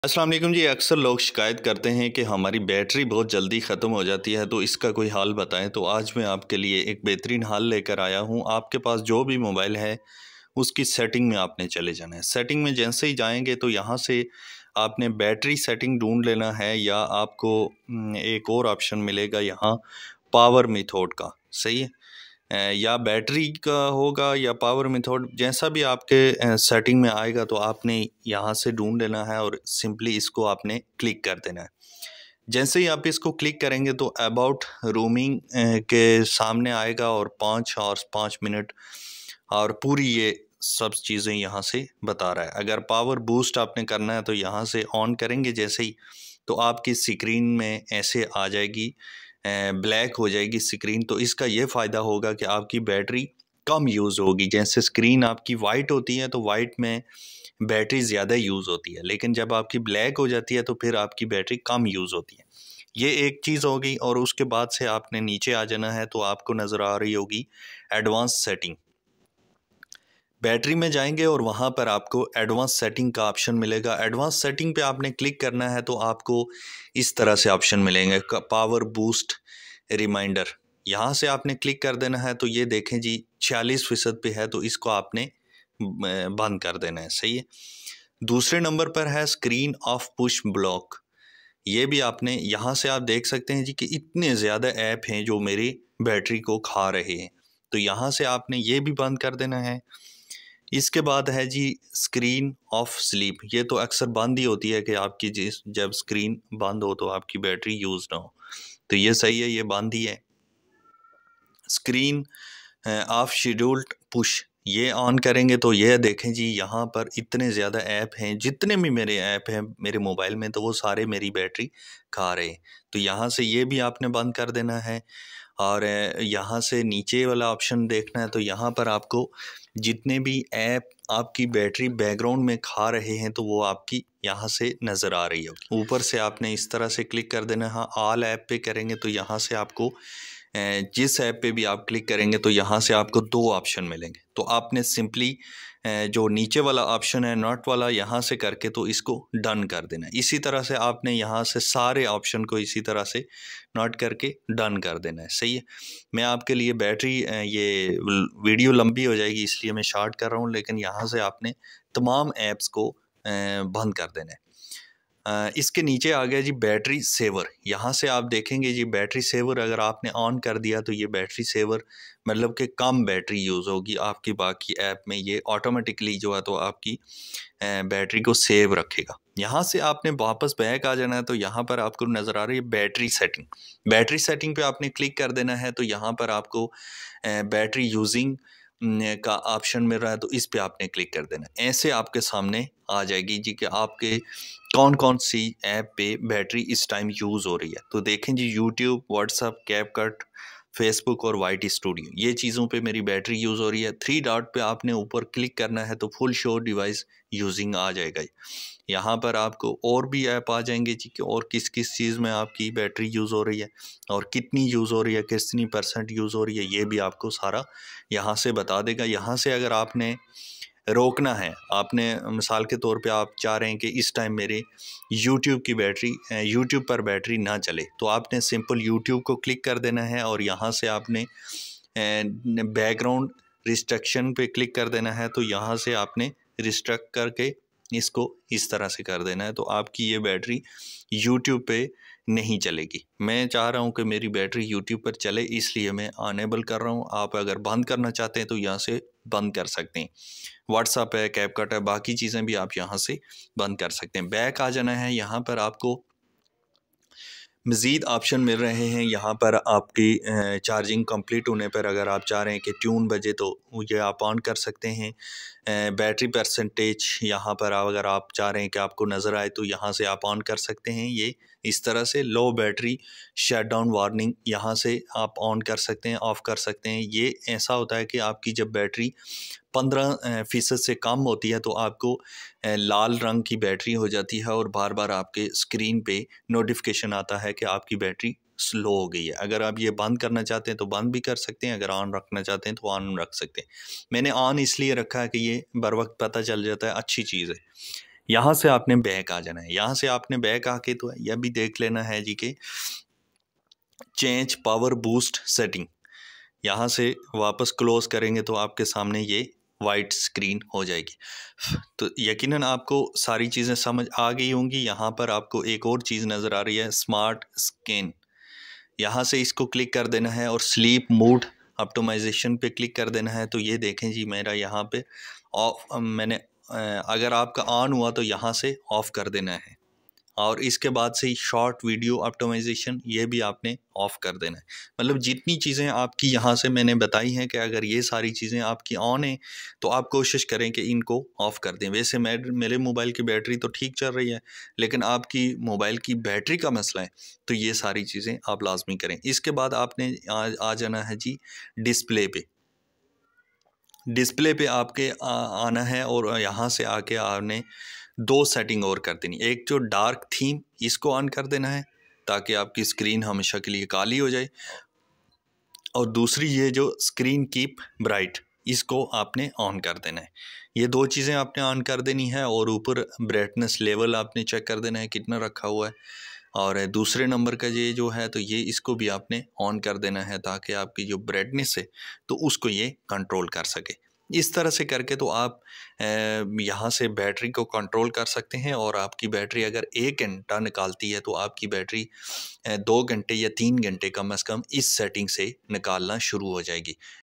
अस्सलाम वालेकुम जी। अक्सर लोग शिकायत करते हैं कि हमारी बैटरी बहुत जल्दी ख़त्म हो जाती है, तो इसका कोई हल बताएं। तो आज मैं आपके लिए एक बेहतरीन हल लेकर आया हूं। आपके पास जो भी मोबाइल है उसकी सेटिंग में आपने चले जाना है। सेटिंग में जैसे ही जाएंगे तो यहाँ से आपने बैटरी सेटिंग ढूंढ लेना है, या आपको एक और ऑप्शन मिलेगा यहाँ पावर मेथड का। सही है। या बैटरी का होगा या पावर मेथड, जैसा भी आपके सेटिंग में आएगा तो आपने यहाँ से ढूंढ लेना है और सिंपली इसको आपने क्लिक कर देना है। जैसे ही आप इसको क्लिक करेंगे तो अबाउट रूमिंग के सामने आएगा, और 5 मिनट और पूरी ये सब चीज़ें यहाँ से बता रहा है। अगर पावर बूस्ट आपने करना है तो यहाँ से ऑन करेंगे जैसे ही, तो आपकी स्क्रीन में ऐसे आ जाएगी, ब्लैक हो जाएगी स्क्रीन। तो इसका ये फ़ायदा होगा कि आपकी बैटरी कम यूज़ होगी। जैसे स्क्रीन आपकी वाइट होती है तो वाइट में बैटरी ज़्यादा यूज़ होती है, लेकिन जब आपकी ब्लैक हो जाती है तो फिर आपकी बैटरी कम यूज़ होती है। ये एक चीज़ हो गई। और उसके बाद से आपने नीचे आ जाना है, तो आपको नज़र आ रही होगी एडवांस सेटिंग। बैटरी में जाएंगे और वहाँ पर आपको एडवांस सेटिंग का ऑप्शन मिलेगा। एडवांस सेटिंग पे आपने क्लिक करना है तो आपको इस तरह से ऑप्शन मिलेंगे, पावर बूस्ट रिमाइंडर। यहाँ से आपने क्लिक कर देना है। तो ये देखें जी 46% पे है, तो इसको आपने बंद कर देना है। सही है। दूसरे नंबर पर है स्क्रीन ऑफ पुश ब्लॉक। ये भी आपने, यहाँ से आप देख सकते हैं जी कि इतने ज़्यादा ऐप हैं जो मेरी बैटरी को खा रहे हैं, तो यहाँ से आपने ये भी बंद कर देना है। इसके बाद है जी स्क्रीन ऑफ स्लीप। ये तो अक्सर बंद ही होती है कि आपकी जब स्क्रीन बंद हो तो आपकी बैटरी यूज़ ना हो, तो ये सही है, ये बंद ही है। स्क्रीन ऑफ शेड्यूल्ड पुश, ये ऑन करेंगे तो ये देखें जी यहाँ पर इतने ज़्यादा ऐप हैं, जितने भी मेरे ऐप हैं मेरे मोबाइल में, तो वो सारे मेरी बैटरी खा रहे हैं। तो यहाँ से ये भी आपने बंद कर देना है। और यहाँ से नीचे वाला ऑप्शन देखना है, तो यहाँ पर आपको जितने भी ऐप आपकी बैटरी बैकग्राउंड में खा रहे हैं तो वो आपकी यहाँ से नज़र आ रही होगी। ऊपर से आपने इस तरह से क्लिक कर देना है। ऑल ऐप पे करेंगे तो यहाँ से आपको जिस ऐप पे भी आप क्लिक करेंगे तो यहाँ से आपको दो ऑप्शन मिलेंगे। तो आपने सिंपली जो नीचे वाला ऑप्शन है नॉट वाला, यहाँ से करके तो इसको डन कर देना है। इसी तरह से आपने यहाँ से सारे ऑप्शन को इसी तरह से नोट करके डन कर देना है। सही है। मैं आपके लिए बैटरी ये वीडियो लंबी हो जाएगी इसलिए मैं शॉर्ट कर रहा हूँ, लेकिन यहाँ से आपने तमाम ऐप्स को बंद कर देना है। इसके नीचे आ गया जी बैटरी सेवर। यहाँ से आप देखेंगे जी बैटरी सेवर अगर आपने ऑन कर दिया तो ये बैटरी सेवर मतलब कि कम बैटरी यूज़ होगी आपकी बाकी ऐप में, ये ऑटोमेटिकली जो है तो आपकी बैटरी को सेव रखेगा। यहाँ से आपने वापस बैक आ जाना है, तो यहाँ पर आपको नज़र आ रही है बैटरी सेटिंग। बैटरी सेटिंग पे आपने क्लिक कर देना है, तो यहाँ पर आपको बैटरी यूजिंग का ऑप्शन मिल रहा है, तो इस पे आपने क्लिक कर देना है। ऐसे आपके सामने आ जाएगी जी कि आपके कौन कौन सी ऐप पे बैटरी इस टाइम यूज़ हो रही है। तो देखें जी यूट्यूब, व्हाट्सअप, कैपकट, फेसबुक और वाईटी स्टूडियो, ये चीज़ों पे मेरी बैटरी यूज़ हो रही है। 3 डॉट पे आपने ऊपर क्लिक करना है तो फुल शो डिवाइस यूजिंग आ जाएगा। यहाँ पर आपको और भी ऐप आ जाएंगे जी कि और किस किस चीज़ में आपकी बैटरी यूज़ हो रही है और कितनी यूज़ हो रही है, कितनी % यूज़ हो रही है, ये भी आपको सारा यहाँ से बता देगा। यहाँ से अगर आपने रोकना है, आपने मिसाल के तौर पे आप चाह रहे हैं कि इस टाइम मेरे यूट्यूब की बैटरी यूट्यूब पर बैटरी ना चले, तो आपने सिंपल यूट्यूब को क्लिक कर देना है और यहाँ से आपने बैकग्राउंड रिस्ट्रिक्शन पे क्लिक कर देना है। तो यहाँ से आपने रिस्ट्रिक्ट करके इसको इस तरह से कर देना है, तो आपकी ये बैटरी यूट्यूब पे नहीं चलेगी। मैं चाह रहा हूँ कि मेरी बैटरी यूट्यूब पर चले, इसलिए मैं अनेबल कर रहा हूँ। आप अगर बंद करना चाहते हैं तो यहाँ से बंद कर सकते हैं। व्हाट्सअप है, कैपकट है, बाकी चीज़ें भी आप यहाँ से बंद कर सकते हैं। बैक आ जाना है। यहाँ पर आपको मज़ीद ऑप्शन मिल रहे हैं। यहाँ पर आपकी चार्जिंग कंप्लीट होने पर अगर आप चाह रहे हैं कि ट्यून बजे तो ये आप ऑन कर सकते हैं। बैटरी परसेंटेज यहाँ पर अगर आप चाह रहे हैं कि आपको नज़र आए तो यहाँ से आप ऑन कर सकते हैं। ये इस तरह से लो बैटरी शटडाउन वार्निंग यहाँ से आप ऑन कर सकते हैं, ऑफ़ कर सकते हैं। ये ऐसा होता है कि आपकी जब बैटरी 15% से कम होती है तो आपको लाल रंग की बैटरी हो जाती है और बार बार आपके स्क्रीन पे नोटिफिकेशन आता है कि आपकी बैटरी स्लो हो गई है। अगर आप ये बंद करना चाहते हैं तो बंद भी कर सकते हैं, अगर ऑन रखना चाहते हैं तो ऑन रख सकते हैं। मैंने ऑन इसलिए रखा है कि ये बर वक्त पता चल जाता है, अच्छी चीज़ है। यहाँ से आपने बैक आ जाना है। यहाँ से आपने बैक आके तो यह भी देख लेना है जी कि चेंज पावर बूस्ट सेटिंग, यहाँ से वापस क्लोज करेंगे तो आपके सामने ये वाइट स्क्रीन हो जाएगी। तो यकीनन आपको सारी चीज़ें समझ आ गई होंगी। यहाँ पर आपको एक और चीज़ नज़र आ रही है, स्मार्ट स्कैन। यहाँ से इसको क्लिक कर देना है और स्लीप मोड ऑप्टिमाइजेशन पे क्लिक कर देना है। तो ये देखें जी, मेरा यहाँ पे ऑफ मैंने अगर आपका ऑन हुआ तो यहाँ से ऑफ़ कर देना है, और इसके बाद से शॉर्ट वीडियो ऑप्टिमाइजेशन ये भी आपने ऑफ़ कर देना है। मतलब जितनी चीज़ें आपकी यहाँ से मैंने बताई हैं कि अगर ये सारी चीज़ें आपकी ऑन हैं तो आप कोशिश करें कि इनको ऑफ़ कर दें। वैसे मेरे मोबाइल की बैटरी तो ठीक चल रही है, लेकिन आपकी मोबाइल की बैटरी का मसला है, तो ये सारी चीज़ें आप लाजमी करें। इसके बाद आपने आ जाना है जी डिस्प्ले पे। डिस्प्ले पे आपके आना है और यहाँ से आके आपने दो सेटिंग और कर देनी। एक जो डार्क थीम, इसको ऑन कर देना है ताकि आपकी स्क्रीन हमेशा के लिए काली हो जाए, और दूसरी ये जो स्क्रीन कीप ब्राइट, इसको आपने ऑन कर देना है। ये दो चीज़ें आपने ऑन कर देनी है, और ऊपर ब्राइटनेस लेवल आपने चेक कर देना है कितना रखा हुआ है। और दूसरे नंबर का ये जो है तो ये इसको भी आपने ऑन कर देना है ताकि आपकी जो ब्राइटनेस है तो उसको ये कंट्रोल कर सके। इस तरह से करके तो आप यहाँ से बैटरी को कंट्रोल कर सकते हैं, और आपकी बैटरी अगर 1 घंटा निकालती है तो आपकी बैटरी 2 घंटे या 3 घंटे कम से कम इस सेटिंग से निकालना शुरू हो जाएगी।